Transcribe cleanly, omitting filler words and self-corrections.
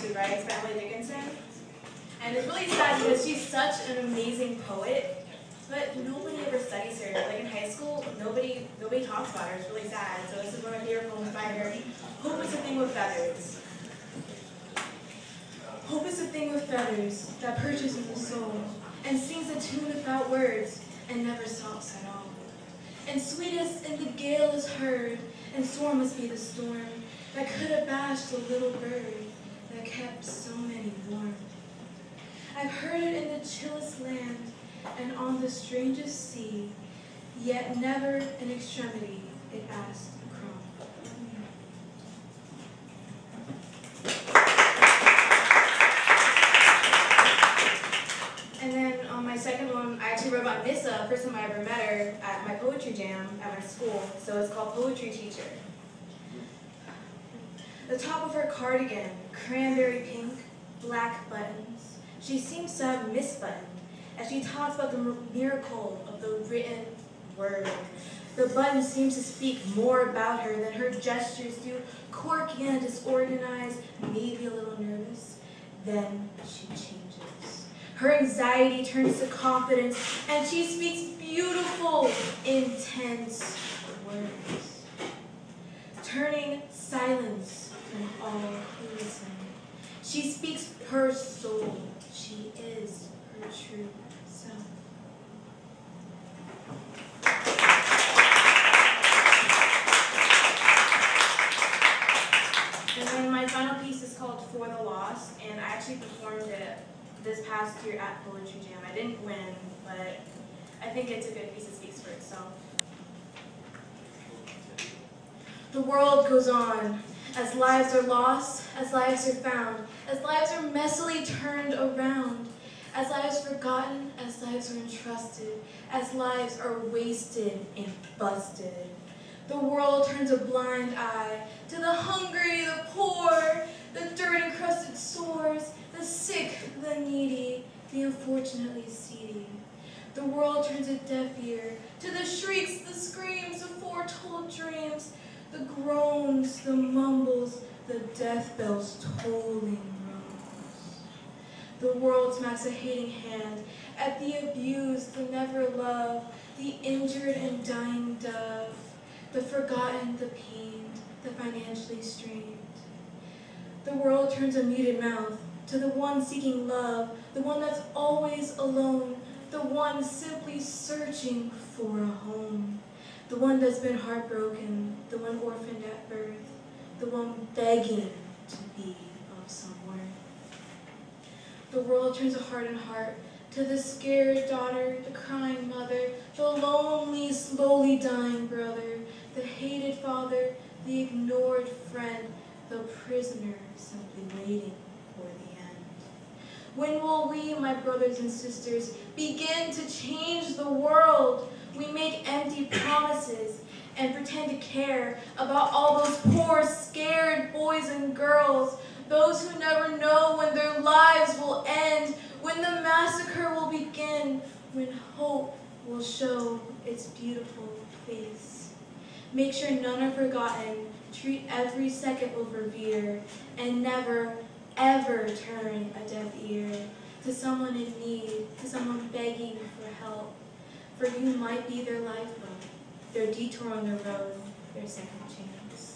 Solitude, right? It's by Emily Dickinson. And it's really sad because she's such an amazing poet, but nobody ever studies her. Like in high school, nobody talks about her. It's really sad. So this is one of my favorite poems by her. Hope is a thing with feathers. Hope is a thing with feathers that perches in the soul and sings a tune without words and never stops at all. And sweetest in the gale is heard, and sore must be the storm that could have bashed the little bird that kept so many warm. I've heard it in the chillest land and on the strangest sea, yet never in extremity it asked a crumb. And then on my second one, I actually wrote about Nissa, first time I ever met her at my poetry jam at my school. So it's called Poetry Teacher. The top of her cardigan, cranberry pink, black buttons. She seems to have misbuttoned as she talks about the miracle of the written word. The button seems to speak more about her than her gestures do, quirky and disorganized, maybe a little nervous. Then she changes. Her anxiety turns to confidence, and she speaks beautiful, intense words, turning silence from all who listen. She speaks her soul. She is her true self. And then my final piece is called For the Lost, and I actually performed it this past year at Poetry Jam. I didn't win, but I think it's a good piece that speaks for itself. The world goes on, as lives are lost, as lives are found, as lives are messily turned around, as lives forgotten, as lives are entrusted, as lives are wasted and busted. The world turns a blind eye to the hungry, the poor, the dirt-encrusted sores, the sick, the needy, the unfortunately seedy. The world turns a deaf ear to the shrieks, the screams, the foretold dreams, the groans, the mumbles, the death bells tolling rose. The world smacks a hating hand at the abused, the never loved, the injured and dying dove, the forgotten, the pained, the financially strained. The world turns a muted mouth to the one seeking love, the one that's always alone, the one simply searching for a home, the one that's been heartbroken, the one orphaned at birth, the one begging to be of some worth. The world turns a hardened heart to the scared daughter, the crying mother, the lonely, slowly dying brother, the hated father, the ignored friend, the prisoner simply waiting for the end. When will we, my brothers and sisters, begin to change the world? We make empty promises and pretend to care about all those poor, scared boys and girls, those who never know when their lives will end, when the massacre will begin, when hope will show its beautiful face. Make sure none are forgotten, treat every second with revere, and never, ever turn a deaf ear to someone in need, to someone begging for help. For you might be their lifeboat, their detour on the road, their second chance.